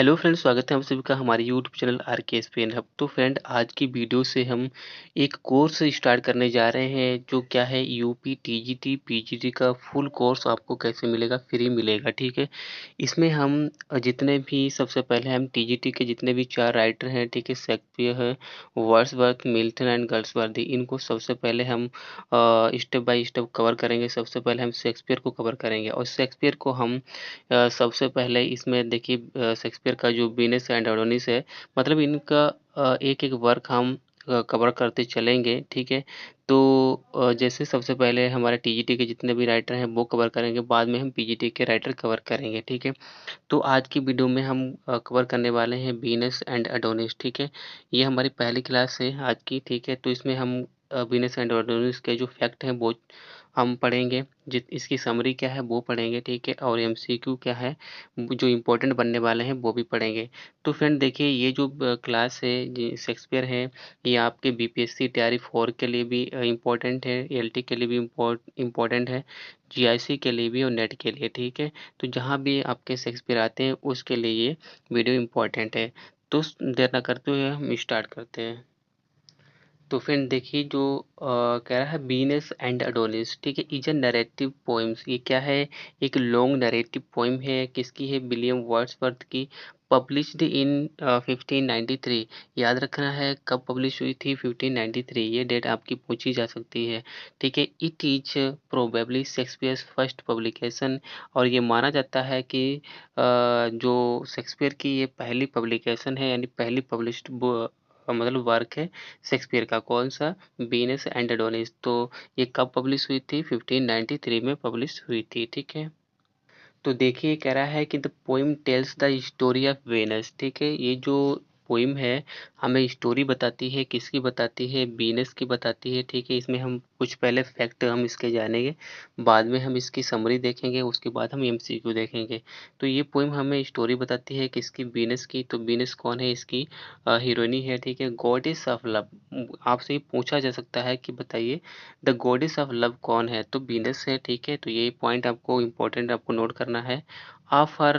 Hello friend, स्वागत है आप सभी का हमारे यूट्यूब चैनल आर के एस पी एन हब। तो फ्रेंड, आज की वीडियो से हम एक कोर्स स्टार्ट करने जा रहे हैं जो क्या है यूपी टीजीटी पीजीटी का फुल कोर्स आपको कैसे मिलेगा, फ्री मिलेगा। ठीक है, इसमें हम जितने भी सबसे पहले हम टीजीटी के जितने भी 4 राइटर हैं, ठीक है, शेक्सपियर है, वर्ड्सवर्थ, मिल्टन एंड गर्ल्सवर्दी, इनको सबसे पहले हम स्टेप बाय स्टेप कवर करेंगे। सबसे पहले हम शेक्सपियर को कवर करेंगे और शेक्सपियर को हम सबसे पहले इसमें देखिए शेक्सपियर का जो वीनस एंड एडोनिस है, मतलब इनका एक-एक वर्क हम कवर करते चलेंगे। ठीक है, तो जैसे सबसे पहले हमारे टीजीटी के जितने भी राइटर हैं वो कवर करेंगे, बाद में हम पीजीटी के राइटर कवर करेंगे। ठीक है, तो आज की वीडियो में हम कवर करने वाले हैं वीनस एंड एडोनिस। ठीक है, ये हमारी पहली क्लास है आज की। ठीक है, तो इसमें हम वीनस एंड एडोनिस के जो फैक्ट हैं वो हम पढ़ेंगे, जित इसकी समरी क्या है वो पढ़ेंगे। ठीक है, और एमसीक्यू क्या है जो इम्पोर्टेंट बनने वाले हैं वो भी पढ़ेंगे। तो फ्रेंड देखिए, ये जो क्लास है शेक्सपियर है, ये आपके बीपीएससी तैयारी 4 के लिए भी इम्पोर्टेंट है, एलटी के लिए भी इम्पोर्टेंट है, जीआईसी के लिए भी और नेट के लिए। ठीक है, तो जहाँ भी आपके शेक्सपियर आते हैं उसके लिए ये वीडियो इम्पोर्टेंट है। तो देर ना करते हुए हम स्टार्ट करते हैं। तो फ्रेंड देखिए, जो कह रहा है वीनस एंड एडोनिस, ठीक है, इज अ नैरेटिव पोएम्स। ये क्या है? एक लॉन्ग नैरेटिव पोएम है। किसकी है? विलियम वर्ड्सवर्थ की। Published in 1593। याद रखना है कब पब्लिश हुई थी, 1593। ये डेट आपकी पूछी जा सकती है। ठीक है, it is probably Shakespeare's first publication. और ये माना जाता है कि जो शेक्सपियर की ये पहली पब्लिकेशन है, यानी पहली पब्लिश्ड मतलब वर्क है शेक्सपियर का। कौन सा? Venus and Adonis. तो ये कब पब्लिश हुई थी? 1593 में पब्लिश हुई थी। ठीक है, तो देखिए कह रहा है कि the poem tells the story of Venus. ठीक है, ये जो पोइम है हमें स्टोरी बताती है। किसकी बताती है? वीनस की बताती है। ठीक है, इसमें हम कुछ पहले फैक्ट हम इसके जानेंगे, बाद में हम इसकी समरी देखेंगे, उसके बाद हम एमसीक्यू देखेंगे। तो ये पोइम हमें स्टोरी बताती है किसकी? वीनस की। तो वीनस कौन है? इसकी हीरोइनी है। ठीक है, गॉडेस ऑफ लव। आपसे ये पूछा जा सकता है कि बताइए द गॉडेस ऑफ लव कौन है? तो वीनस है। ठीक है, तो ये पॉइंट आपको इम्पोर्टेंट आपको नोट करना है। ऑफ हर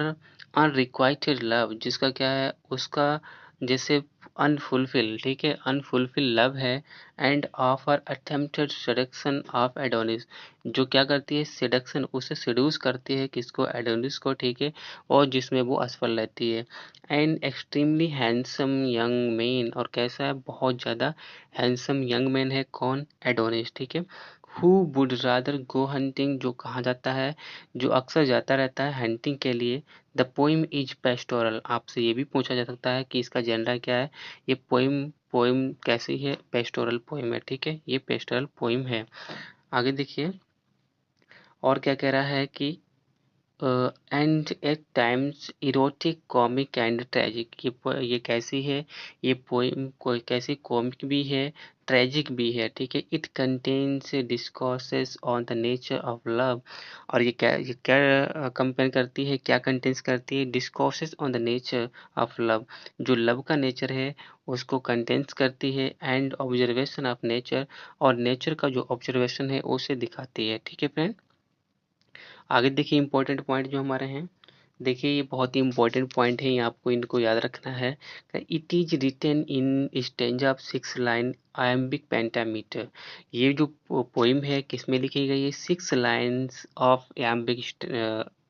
अनरिक्वाइटेड लव, जिसका क्या है? उसका जैसे अनफुलफिल, ठीक है, अनफुलफिल लव है। End of her attempted seduction of Adonis, जो क्या करती है? सेडक्शन, उसे सेड्यूस करती है। किसको? एडोनिस को। ठीक है, और जिसमें वो असफल रहती है। And extremely handsome young man, और कैसा है? बहुत ज़्यादा हैंडसम यंग मैन है। कौन? एडोनिस। ठीक है, who would rather go hunting, जो कहा जाता है, जो अक्सर जाता रहता है हंटिंग के लिए। The poem is pastoral. आपसे ये भी पूछा जा सकता है कि इसका जेंडर क्या है? ये पोइम पोइम कैसी है? पेस्टोरल पोइम है। ठीक है, ये पेस्टोरल पोइम है। आगे देखिए और क्या कह रहा है कि and at times erotic, comic and tragic. ये कैसी है? ये पोइम कोई कैसी कॉमिक भी है, ट्रेजिक भी है। ठीक है, it contains discourses on the nature of love. और ये क्या कंपेयर करती है, क्या कंटेन्स करती है? Discourses on the nature of love, जो लव का नेचर है उसको कंटेन्स करती है। एंड ऑब्जर्वेशन ऑफ नेचर, और नेचर का जो ऑब्जर्वेशन है उसे दिखाती है। ठीक है फ्रेंड, आगे देखिए इंपॉर्टेंट पॉइंट जो हमारे हैं। देखिए ये बहुत ही इंपॉर्टेंट पॉइंट है, ये आपको इनको याद रखना है। It is written in stanza of 6 line iambic pentameter. ये जो पोइम है किसमें लिखी गई है? 6 लाइन्स ऑफ आयम्बिक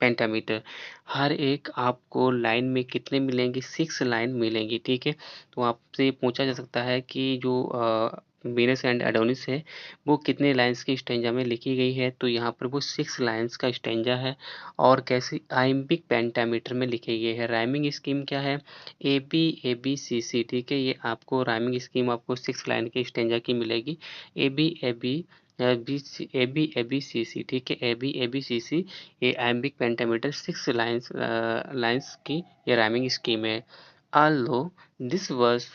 पेंटामीटर। हर एक आपको लाइन में कितने मिलेंगे? 6 लाइन मिलेंगी। ठीक है, तो आपसे पूछा जा सकता है कि जो वीनस एंड एडोनिस है वो कितने लाइन्स की स्टेंजा में लिखी गई है? तो यहाँ पर वो 6 लाइन्स का स्टेंजा है। और कैसी? आइम्बिक पेंटामीटर में लिखी गई है। राइमिंग स्कीम क्या है? A B A B C C. ठीक है, ये आपको राइमिंग स्कीम आपको 6 लाइन के स्टेंजा की मिलेगी। A B A B A B C A B A B C C. ठीक है, ए बी सी सी, ये आइम्बिक पेंटामीटर 6 लाइन्स की ये राइमिंग स्कीम है। Although this was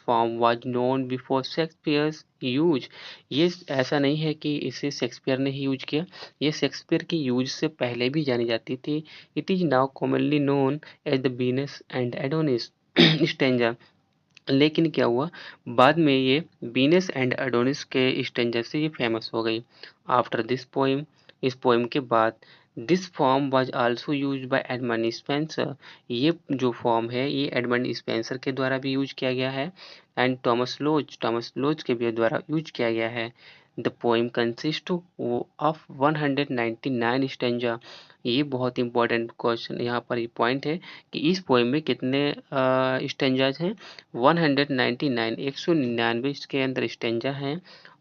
form was known before Shakespeare's use, ये ऐसा नहीं है कि इसे शेक्सपियर ने ही यूज किया, ये शेक्सपियर की यूज से पहले भी जानी जाती थी। It is now commonly known as the Venus and Adonis stanza. लेकिन क्या हुआ, बाद में ये वीनस एंड एडोनिस के स्टेंजा से ये फेमस हो गई। आफ्टर दिस पोइम, इस पोइम के बाद this form was also used by Edmund Spenser. ये जो फॉर्म है ये एडमंड स्पेंसर के द्वारा भी यूज किया गया है एंड थॉमस लोच के भी द्वारा यूज किया गया है। The poem consist of 199 stanza. ये बहुत इंपॉर्टेंट क्वेश्चन यहाँ पर ये पॉइंट है कि इस पोएम में कितने स्टेंजाज हैं। 199 199 इसके अंदर स्टेंजा हैं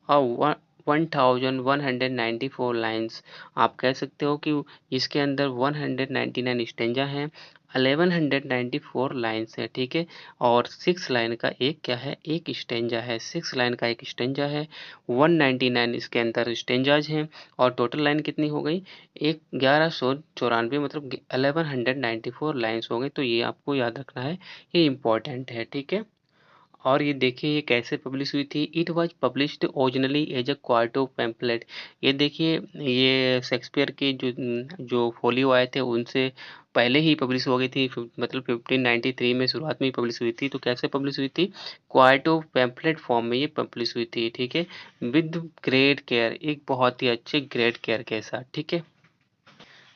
और 1194 लाइन्स। आप कह सकते हो कि इसके अंदर 199 स्टेंजा हैं, 1194 लाइन्स है, ठीक है। और 6 लाइन का एक क्या है, एक स्टेंजा है। 6 लाइन का एक स्टेंजा है, 199 इसके अंदर स्टेंजाज हैं और टोटल लाइन कितनी हो गई, एक 1194 मतलब 1194 लाइन्स हो गई। तो ये आपको याद रखना है, ये इम्पोर्टेंट है, ठीक है। और ये देखिए ये कैसे पब्लिश हुई थी। It was published originally as a quarto pamphlet. ये देखिए ये शेक्सपियर के जो फोलियो आए थे उनसे पहले ही पब्लिश हो गई थी, मतलब 1593 में शुरुआत में ही पब्लिश हुई थी। तो कैसे पब्लिश हुई थी, क्वार्टो पैम्पलेट फॉर्म में ये पब्लिश हुई थी, ठीक है। विद ग्रेट केयर, एक बहुत ही अच्छे ग्रेट केयर के साथ, ठीक है।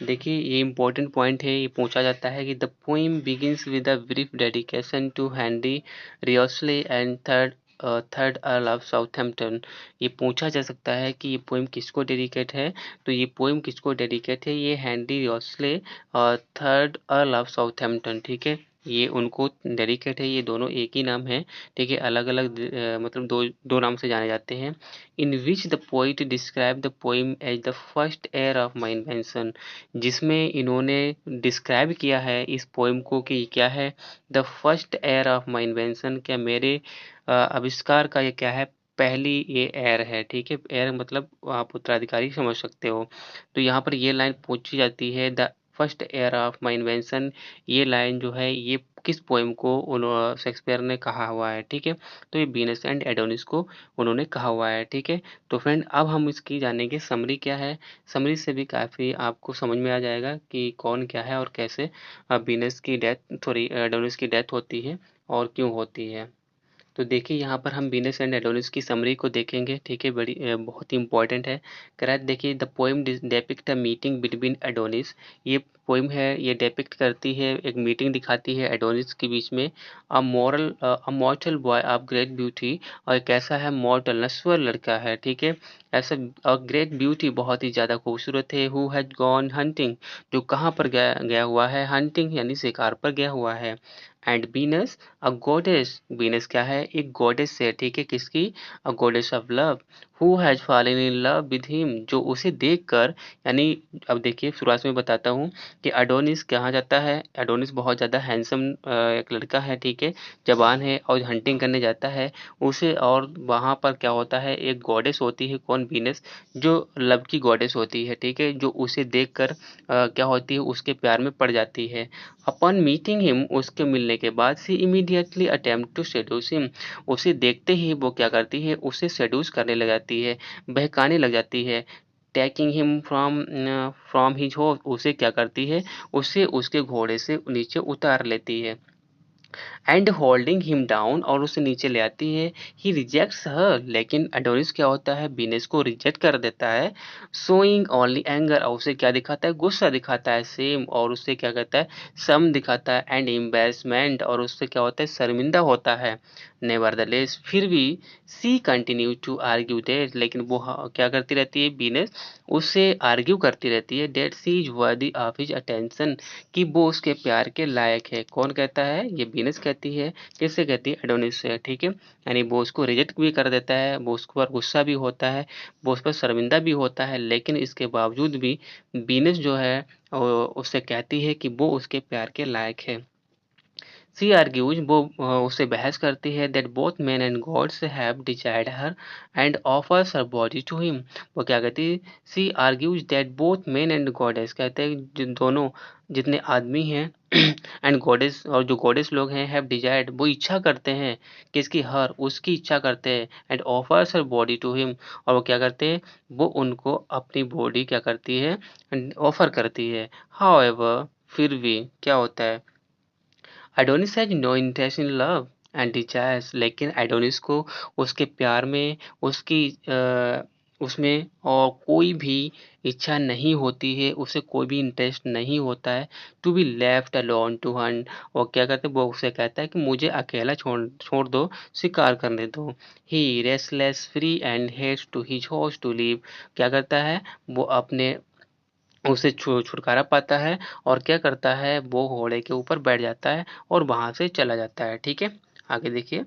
देखिए ये इम्पोर्टेंट पॉइंट है, ये पूछा जाता है कि the poem begins with a brief dedication to Henry Wriothesley and third Earl of Southampton. ये पूछा जा सकता है कि ये पोइम किसको डेडिकेट है। तो ये पोइम किसको डेडिकेट है, ये हेनरी रियोस्ले और थर्ड अर्ल ऑफ साउथहैम्पटन, ठीक है। ये उनको डेडिकेट है, ये दोनों एक ही नाम है, ठीक है। अलग अलग मतलब दो दो नाम से जाने जाते हैं। In which the poet describe the poem as the first heir of my invention. जिसमें इन्होंने डिस्क्राइब किया है इस पोएम को कि क्या है, the first heir of my invention, क्या मेरे आविष्कार का ये क्या है, पहली ये एयर है, ठीक है। एयर मतलब आप उत्तराधिकारी समझ सकते हो। तो यहाँ पर ये लाइन पूछी जाती है, the first heir of my invention. ये लाइन जो है ये किस पोएम को शेक्सपियर ने कहा हुआ है, ठीक है। तो ये वीनस एंड एडोनिस को उन्होंने कहा हुआ है, ठीक है। तो फ्रेंड अब हम इसकी जानेंगे समरी क्या है। समरी से भी काफ़ी आपको समझ में आ जाएगा कि कौन क्या है और कैसे वीनस की डेथ सॉरी एडोनिस की डेथ होती है और क्यों होती है। तो देखिए यहाँ पर हम वीनस एंड एडोनिस की समरी को देखेंगे, ठीक है। बहुत ही इंपॉर्टेंट है। करेक्ट, देखिए the poem depict a meeting between Adonis. ये पोएम है ये डेपिक्ट करती है, एक मीटिंग दिखाती है एडोनिस के बीच में। A mortal boy of great beauty, और एक ऐसा है मॉर्टल नश्वर लड़का है, ठीक है। ऐसा ग्रेट ब्यूटी बहुत ही ज़्यादा खूबसूरत है, हु हैज गॉन हंटिंग, जो कहाँ पर गया गया हुआ है, हंटिंग यानी शिकार पर गया हुआ है। And Venus a goddess, Venus क्या है, एक गॉडेस है, ठीक है। किसकी, a goddess of love, who has fallen in love with him, जो उसे देखकर, यानी अब देखिए शुरुआत में बताता हूँ कि एडोनिस कहाँ जाता है। एडोनिस बहुत ज़्यादा हैंडसम एक लड़का है, ठीक है, जवान है और हंटिंग करने जाता है उसे। और वहाँ पर क्या होता है, एक गॉडेस होती है, कौन, वीनस, जो लव की गॉडेस होती है, ठीक है, जो उसे देखकर क्या होती है, उसके प्यार में पड़ जाती है। अपॉन मीटिंग हिम, उसके मिलने के बाद she immediately attempt to seduce him, उसे देखते ही वो क्या करती है, उसे सेड्यूस करने लग जाती है, बहकाने लग जाती है। Taking him from his horse, उसे क्या करती है, उसे उसके घोड़े से नीचे उतार लेती है। एंड होल्डिंग हिम डाउन, और उसे नीचे ले आती है। ही रिजेक्ट्स हर, लेकिन एडोनिस क्या होता है, वीनस को रिजेक्ट कर देता है। शोइंग ओनली एंगर, और उसे क्या दिखाता है, गुस्सा दिखाता है। सेम, और उससे क्या कहता है, सम दिखाता है। एंड एम्बेरसमेंट, और उससे क्या होता है, शर्मिंदा होता है। नेवरदलेस, फिर भी सी कंटिन्यू टू आर्ग्यू दैट, लेकिन वो क्या करती रहती है, वीनस उससे आर्ग्यू करती रहती है, that she is worthy of his attention, कि वो उसके प्यार के लायक है। कौन कहता है, ये वीनस कहती है। किससे कहती है, एडोनिस से, ठीक है। यानी वो उसको रिजेक्ट भी कर देता है, वो उसके पर गुस्सा भी होता है, वो उस पर शर्मिंदा भी होता है, लेकिन इसके बावजूद भी वीनस जो है उससे कहती है कि वो उसके प्यार के लायक है। सी आर्ग्यूज, वो उससे बहस करती है, that both man and gods have desired her and offers her body to him. वो क्या कहती है, she argues that both man and goddess, कहते हैं जिन दोनों जितने आदमी हैं एंड गॉडेस, और जो गॉडेस लोग हैं, हैव डिजायर्ड, वो इच्छा करते हैं, किसकी, हर, उसकी इच्छा करते हैं। And offers her body to him, और वो क्या करते हैं, वो उनको अपनी बॉडी क्या करती है, ऑफर करती है। हाउएवर, फिर भी क्या होता है, Adonis has no interest in love and desires, लेकिन एडोनिस को उसके प्यार में, उसकी उसमें और कोई भी इच्छा नहीं होती है, उसे कोई भी इंटरेस्ट नहीं होता है to be left alone to hunt. और क्या कहते हैं, वो उसे कहता है कि मुझे अकेला छोड़ छोड़ दो, शिकार करने दो। He restless free and heads to his horse to leave. क्या करता है, वो अपने उसे छुटकारा पाता है और क्या करता है, वो घोड़े के ऊपर बैठ जाता है और वहां से चला जाता है। ठीक है, आगे देखिए।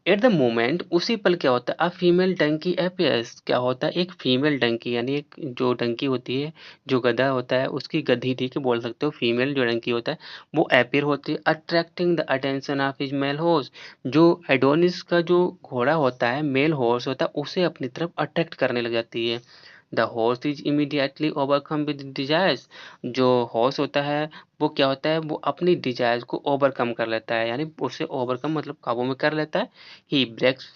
एट द मोमेंट, उसी पल क्या होता है, अ फीमेल डंकी अपीयर्स। क्या होता है, एक फीमेल डंकी यानी एक जो डंकी होती है, जो गधा होता है, उसकी गधी ठीक है बोल सकते हो, फीमेल जो डंकी होता है वो अपीयर होती है, attracting the attention of his male horse. जो एडोनिस का जो घोड़ा होता है, मेल हॉर्स होता है, उसे अपनी तरफ अट्रैक्ट करने लग जाती है। The horse is immediately overcome with desires. जो हॉर्स होता है वो क्या होता है, वो अपनी डिजायर्स को ओवरकम कर लेता है, यानी उसे ओवरकम मतलब काबू में कर लेता है। He breaks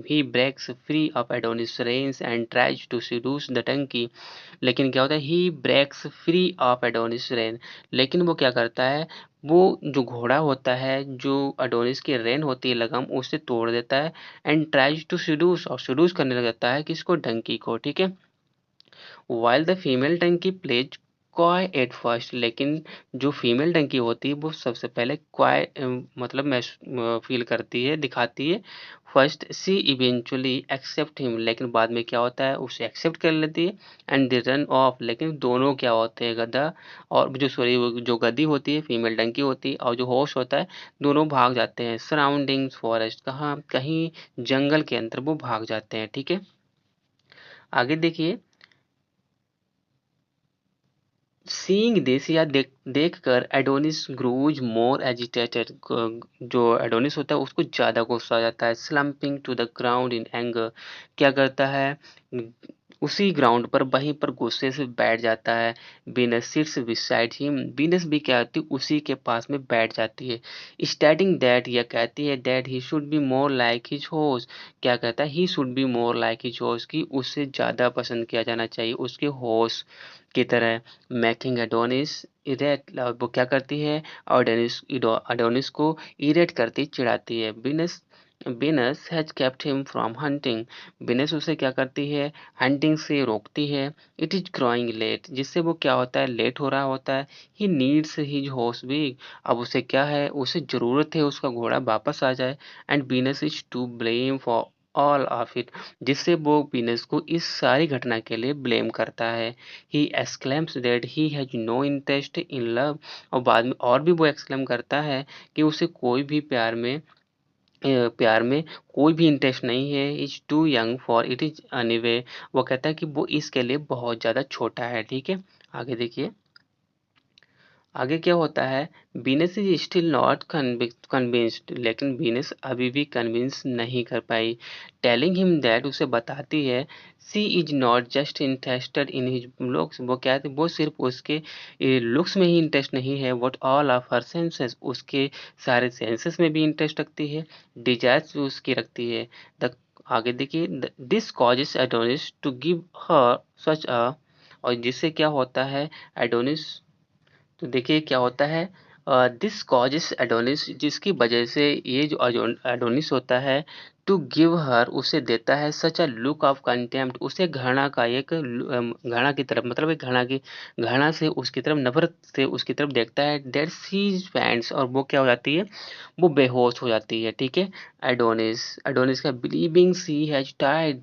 he breaks free of Adonis' reins and tries to seduce the donkey। लेकिन क्या होता है, he breaks free of Adonis' rein। लेकिन वो क्या करता है, वो जो घोड़ा होता है, जो अडोनिस की रेन होती है लगाम, उसे तोड़ देता है एंड ट्राइज टू seduce, और seduce करने लग जाता है किसको, डंकी को। ठीक है, while the female donkey plays coy at first। लेकिन जो फीमेल डंकी होती है वो सबसे पहले क्वाय मतलब फील करती है, दिखाती है। फर्स्ट सी इवेंचुअली एक्सेप्ट हिम। लेकिन बाद में क्या होता है, उसे एक्सेप्ट कर लेती है एंड दे रन ऑफ। लेकिन दोनों क्या होते हैं, गधा और जो सॉरी जो गधी होती है, फीमेल डंकी होती है, और जो हॉर्स होता है, दोनों भाग जाते हैं सराउंडिंग्स फॉरेस्ट। कहाँ, कहीं जंगल के अंदर वो भाग जाते हैं। ठीक है, आगे देखिए। सीइंग दिस, या देखकर एडोनिस ग्रोज मोर एजिटेटेड। जो एडोनिस होता है उसको ज्यादा गुस्सा आ जाता है। Slumping to the ground in anger. क्या करता है, उसी ग्राउंड पर वहीं पर गुस्से से बैठ जाता है। Venus sits beside him. Venus भी क्या होती है, उसी के पास में बैठ जाती है। स्टेटिंग दैट, यह कहती है that he should be more like his horse. क्या कहता है, he should be more like his horse, की उससे ज्यादा पसंद किया जाना चाहिए उसके हॉर्स की तरह। Making Adonis irate. वो क्या करती है, एडोनिस को इरेट करती, चिढ़ाती है। Venus Venus has kept him from hunting. Venus उसे क्या करती है, हंटिंग से रोकती है। इट इज ग्रोइंग लेट, जिससे वो क्या होता है, लेट हो रहा होता है। He needs his horse back. अब उसे क्या है, उसे जरूरत है उसका घोड़ा वापस आ जाए। And Venus is to blame for all of it, जिससे वो विनस को इस सारी घटना के लिए ब्लेम करता है। He exclaims that he has no interest in love. और बाद में और भी वो एक्सक्लेम करता है कि उसे कोई भी प्यार में कोई भी इंटरेस्ट नहीं है। Is too young for it is anyway. वो कहता है कि वो इसके लिए बहुत ज्यादा छोटा है। ठीक है, आगे देखिए। आगे क्या होता है, beans is still not convinced. लेकिन बीनस अभी भी कन्विंस नहीं कर पाई। टेलिंग हिम दैट, उसे बताती है she is not just interested in his looks. वो क्या है, वो सिर्फ उसके लुक्स में ही इंटरेस्ट नहीं है, what all of her senses, उसके सारे सेंसेस में भी इंटरेस्ट रखती है। डिजायर्स भी उसकी रखती है। द आगे देखिए, this causes Adonis to give her such a. और जिससे क्या होता है, एडोनिस, तो देखिए क्या होता है, दिस कॉजेस एडोनिस, जिसकी वजह से ये जो एडोनिस होता है, टू गिव हर, उसे देता है सच अ लुक ऑफ कंटेम्प्ट, उसे घृणा का एक घृणा की तरफ, मतलब एक घृणा से उसकी तरफ, नफरत से उसकी तरफ देखता है। दैट सी फैंस, और वो क्या हो जाती है, वो बेहोश हो जाती है। ठीक है, एडोनिस एडोनिस का बिलीविंग सी हैज डाइड।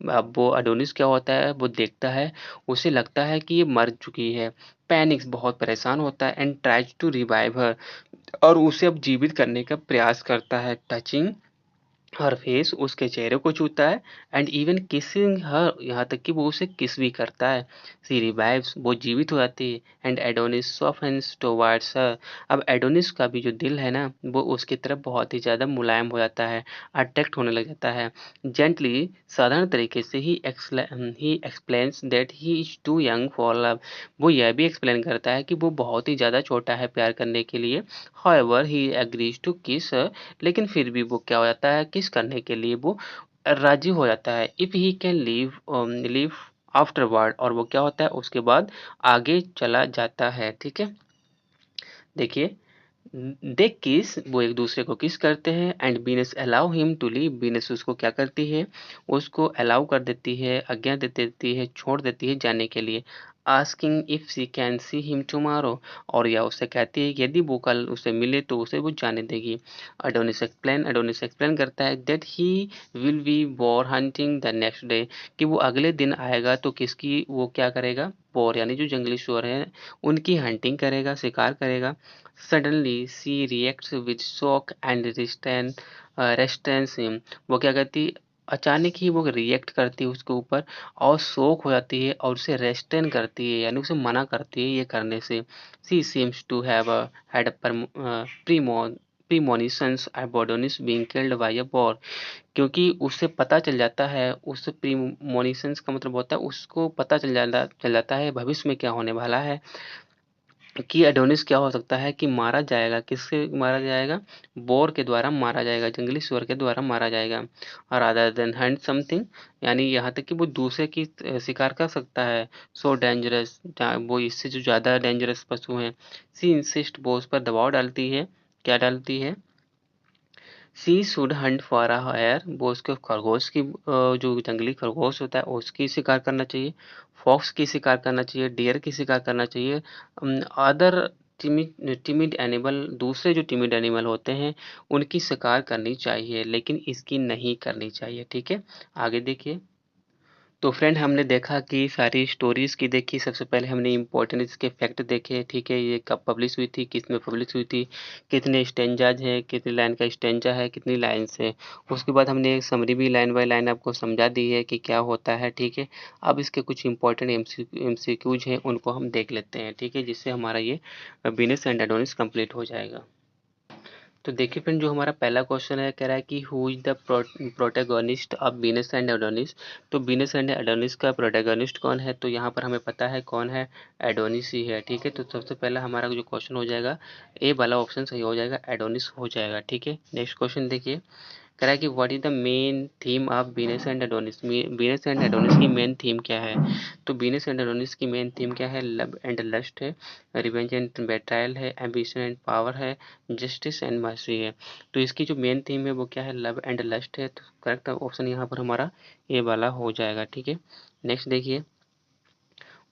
अब वो एडोनिस क्या होता है, वो देखता है, उसे लगता है कि ये मर चुकी है। पैनिक्स, बहुत परेशान होता है। एंड ट्राइज टू रिवाइव हर, और उसे अब जीवित करने का प्रयास करता है। टचिंग हर फेस, उसके चेहरे को छूता है। एंड इवन किसिंग हर, यहाँ तक कि वो उसे किस भी करता है। सी रिवाइव्स, वो जीवित हो जाती है। एंड एडोनिस सॉफ्टन्स टुवर्ड्स हर। अब एडोनिस का भी जो दिल है ना, वो उसकी तरफ बहुत ही ज्यादा मुलायम हो जाता है, अट्रैक्ट होने लग जाता है। जेंटली, साधारण तरीके से ही explains that he is too young for love. वो यह भी एक्सप्लेन करता है कि वो बहुत ही ज्यादा छोटा है प्यार करने के लिए। हाउएवर ही एग्रीज टू किस, लेकिन फिर भी वो क्या हो जाता है, किस करने के लिए वो राजी हो जाता है। If he can leave afterward, और वो क्या होता है, उसके बाद आगे चला जाता है। ठीक है, देखिए। देख किस वो एक दूसरे को किस करते हैं and Venus allow him to leave. Venus उसको क्या करती है, उसको अलाउ कर देती है, आज्ञा दे देती है, छोड़ देती है जाने के लिए। Asking if she can see him tomorrow, और या उससे कहती है कि यदि वो कल उसे मिले तो उसे वो जाने देगी। एडोनिस एक्सप्लेन करता है that he will be bore hunting the next day, कि वो अगले दिन आएगा तो किसकी वो क्या करेगा, बोर यानी जो जंगली सुअर है उनकी हंटिंग करेगा, शिकार करेगा। Suddenly she reacts with shock and restrains him। वो क्या करती, अचानक ही वो रिएक्ट करती है उसके ऊपर और शोक हो जाती है और उसे रेस्ट्रेन करती है यानी उसे मना करती है ये करने से। She seems to have had premonitions about Adonis being killed by a boar, क्योंकि उसे पता चल जाता है, उस प्रीमोनिशंस का मतलब होता है उसको पता चल जाता है भविष्य में क्या होने वाला है, कि एडोनिस क्या हो सकता है कि मारा जाएगा, किससे मारा जाएगा, बोर के द्वारा मारा जाएगा, जंगली सुअर के द्वारा मारा जाएगा। और अदर देन हंट समथिंग, यानी यहाँ तक कि वो दूसरे की शिकार कर सकता है। सो डेंजरस, वो इससे जो ज़्यादा डेंजरस पशु हैं। सी इंसिस्ट, वो उस पर दबाव डालती है, क्या डालती है, she should hunt for a hare, वो उसके खरगोश की जो जंगली खरगोश होता है उसकी शिकार करना चाहिए, फॉक्स की शिकार करना चाहिए, डियर की शिकार करना चाहिए। अदर टिमिड एनिमल, दूसरे जो टिमिड एनिमल होते हैं उनकी शिकार करनी चाहिए लेकिन इसकी नहीं करनी चाहिए। ठीक है, आगे देखिए। तो फ्रेंड हमने देखा कि सारी स्टोरीज की देखी, सबसे पहले हमने इम्पोर्टेंट इसके फैक्ट देखे। ठीक है, ये कब पब्लिश हुई थी, किस में पब्लिश हुई थी, कितने स्टेंजाज है, कितनी लाइन का स्टेंजा है, कितनी लाइन्स है। उसके बाद हमने एक समरी भी लाइन बाय लाइन आपको समझा दी है कि क्या होता है। ठीक है, अब इसके कुछ इंपॉर्टेंट एमसीक्यूज हैं उनको हम देख लेते हैं। ठीक है, जिससे हमारा ये बीनस एंड एडोनिस कंप्लीट हो जाएगा। तो देखिए फ्रेंड, जो हमारा पहला क्वेश्चन है, कह रहा है कि who is the protagonist of Venus and Adonis. तो वीनस एंड एडोनिस का प्रोटैगनिस्ट कौन है, तो यहाँ पर हमें पता है कौन है, एडोनिस ही है। ठीक है, तो सबसे पहला हमारा जो क्वेश्चन हो जाएगा ए वाला ऑप्शन सही हो जाएगा, एडोनिस हो जाएगा। ठीक है, नेक्स्ट क्वेश्चन देखिए, कह रहा है कि what is the main theme of Venus and Adonis. Venus and Adonis की मेन थीम क्या है, तो वीनस एंड एडोनिस की मेन थीम क्या है, लव एंड लस्ट है, रिवेंज एंड बेट्रायल है, एम्बिशन एंड पावर है, जस्टिस एंड मर्सी है। तो इसकी जो मेन थीम है वो क्या है, लव एंड लस्ट है। तो करेक्ट ऑप्शन यहाँ पर हमारा ए वाला हो जाएगा। ठीक है, नेक्स्ट देखिए,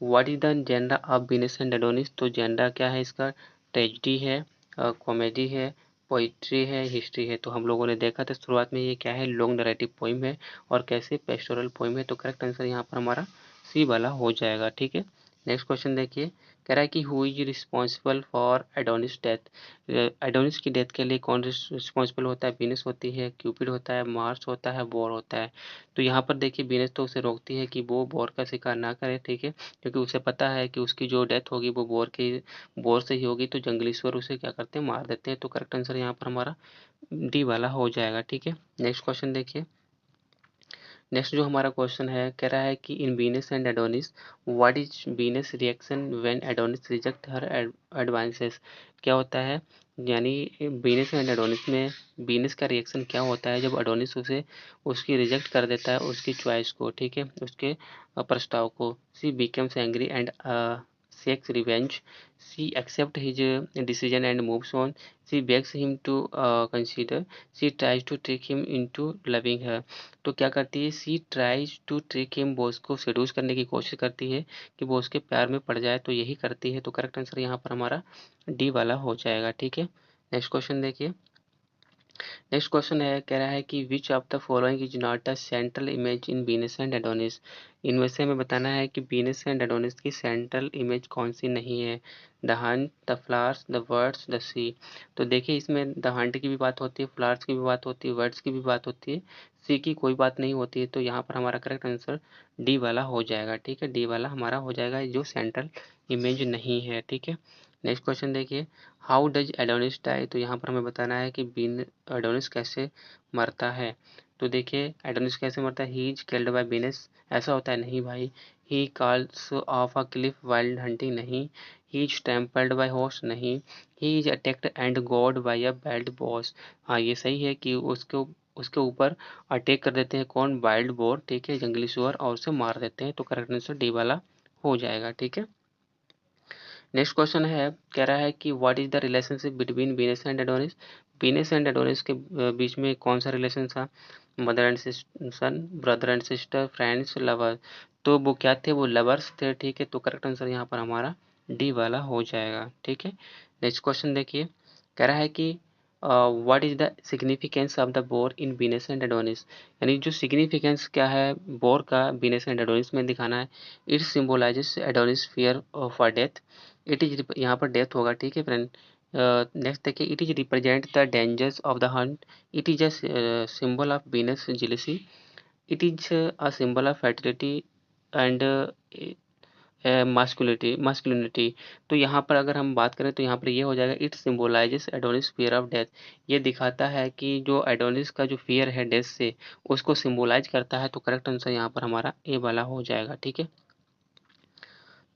what is the gender of Venus and Adonis. तो जेंडर क्या है इसका, ट्रेजिडी है, कॉमेडी है, पोइट्री है, हिस्ट्री है। तो हम लोगों ने देखा था शुरुआत में ये क्या है, लॉन्ग नरेटिव पोइम है और कैसे पेस्टोरल पोइम है। तो करेक्ट आंसर यहाँ पर हमारा सी वाला हो जाएगा। ठीक है, नेक्स्ट क्वेश्चन देखिए, कह रहा है कि who is responsible for Adonis death. Adonis की डेथ के लिए कौन रिस्पॉन्सिबल होता है, वीनस होती है, क्यूपिड होता है, मार्स होता है, बोर होता है। तो यहाँ पर देखिए वीनस तो उसे रोकती है कि वो बोर का शिकार ना करे। ठीक है, क्योंकि उसे पता है कि उसकी जो डेथ होगी वो बोर से ही होगी, तो जंगली सुअर उसे क्या करते हैं, मार देते हैं। तो करेक्ट आंसर यहाँ पर हमारा डी वाला हो जाएगा। ठीक है, नेक्स्ट क्वेश्चन देखिए, नेक्स्ट जो हमारा क्वेश्चन है, कह रहा है कि in Venus and Adonis what is Venus reaction when Adonis reject her advances. क्या होता है, यानी वीनस एंड एडोनिस में वीनस का रिएक्शन क्या होता है जब एडोनिस उसे उसकी रिजेक्ट कर देता है उसकी चॉइस को। ठीक है, उसके प्रस्ताव को। She becomes angry and seeks revenge, she accepts his decision and moves on, she begs him to consider, she tries to trick him into loving her। तो क्या करती है, सी ट्राइज टू ट्रिक हिम, वो उसको सेड्यूस करने की कोशिश करती है कि वो उसके प्यार में पड़ जाए, तो यही करती है। तो करेक्ट आंसर यहाँ पर हमारा डी वाला हो जाएगा। ठीक है, नेक्स्ट क्वेश्चन देखिए, नेक्स्ट क्वेश्चन है, कह रहा है कि which of the following is not a central image in Venus and Adonis. इनमें से हमें बताना है कि वीनस एंड एडोनिस की सेंट्रल इमेज कौन सी नहीं है, the hunt, the flowers, the words, the sea. तो देखिए इसमें द हंट की भी बात होती है, फ्लावर्स की भी बात होती है, वर्ड्स की भी बात होती है, सी की कोई बात नहीं होती है। तो यहाँ पर हमारा करेक्ट आंसर डी वाला हो जाएगा। ठीक है, डी वाला हमारा हो जाएगा जो सेंट्रल इमेज नहीं है। ठीक है, नेक्स्ट क्वेश्चन देखिए, हाउ डज एडोनिस डाई। तो यहाँ पर हमें बताना है कि बीन एडोनिस कैसे मरता है। तो देखिए एडोनिस कैसे मरता है, he is killed by Venus, ऐसा होता है नहीं भाई। He falls off a cliff while hunting नहीं। He is tempted by horse नहीं। He is attacked and gored by a wild boar. हाँ ये सही है कि उसके उसके ऊपर अटैक कर देते हैं कौन, वाइल्ड बोर। ठीक है, जंगली सुअर, और उसे मार देते हैं। तो करेक्ट आंसर डी वाला हो जाएगा। ठीक है, नेक्स्ट क्वेश्चन है, कह रहा है कि what is the relationship between Venus and Adonis. Venus and Adonis के बीच में कौन सा रिलेशन था? Mother and son, brother and sister, friends, lover. तो वो क्या थे? वो लवर्स थे। ठीक है, तो करेक्ट आंसर यहाँ पर हमारा डी वाला हो जाएगा। ठीक है, नेक्स्ट क्वेश्चन देखिए, कह रहा है कि what is the significance of the bore in Venus and Adonis. यानी जो सिग्निफिकेंस क्या है बोर का वीनस एंड एडोनिस में दिखाना है। It symbolises Adonis fear for death. It is, यहाँ पर डेथ होगा। ठीक है फ्रेंड। नेक्स्ट देखिए, it is represent the dangers of the hunt. It is a symbol of Venus jealousy. It is a symbol of fertility and masculinity. तो यहाँ पर अगर हम बात करें तो यहाँ पर ये हो जाएगा, it symbolises Adonis fear of death. ये दिखाता है कि जो एडोनिस का जो फियर है डेथ से, उसको सिम्बोलाइज करता है। तो करेक्ट आंसर यहाँ पर हमारा ए वाला हो जाएगा। ठीक है,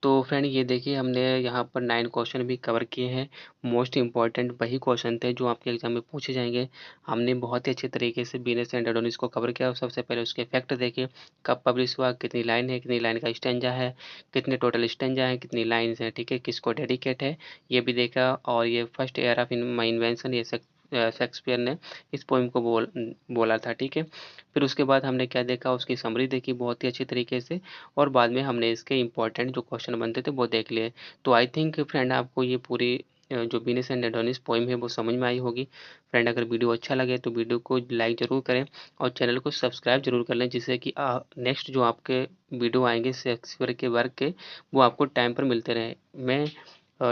तो फ्रेंड ये देखिए, हमने यहाँ पर 9 क्वेश्चन भी कवर किए हैं। मोस्ट इंपॉर्टेंट वही क्वेश्चन थे जो आपके एग्जाम में पूछे जाएंगे। हमने बहुत ही अच्छे तरीके से वीनस एंड एडोनिस को कवर किया। सबसे पहले उसके फैक्ट देखे, कब पब्लिश हुआ, कितनी लाइन है, कितनी लाइन का स्टेंजा है, कितने टोटल स्टेंजा है, कितनी लाइन्स हैं। ठीक है, किसको डेडिकेट है ये भी देखा। और ये first year of in my invention, ये शेक्सपियर ने इस पोइम को बोला था। ठीक है, फिर उसके बाद हमने क्या देखा, उसकी समरी देखी बहुत ही अच्छी तरीके से। और बाद में हमने इसके इंपॉर्टेंट जो क्वेश्चन बनते थे वो देख लिए। तो आई थिंक फ्रेंड आपको ये पूरी जो वीनस एंड एडोनिस पोइम है वो समझ में आई होगी। फ्रेंड अगर वीडियो अच्छा लगे तो वीडियो को लाइक ज़रूर करें और चैनल को सब्सक्राइब जरूर कर लें, जिससे कि नेक्स्ट जो आपके वीडियो आएंगे शेक्सपियर के वर्क के, वो आपको टाइम पर मिलते रहे। मैं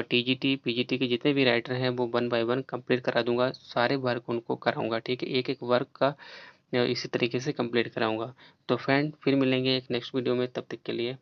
टीजीटी पीजीटी के जितने भी राइटर हैं वो 1 बाय 1 कंप्लीट करा दूंगा, सारे वर्क उनको कराऊंगा। ठीक है, एक एक वर्क का इसी तरीके से कंप्लीट कराऊंगा। तो फ्रेंड फिर मिलेंगे एक नेक्स्ट वीडियो में, तब तक के लिए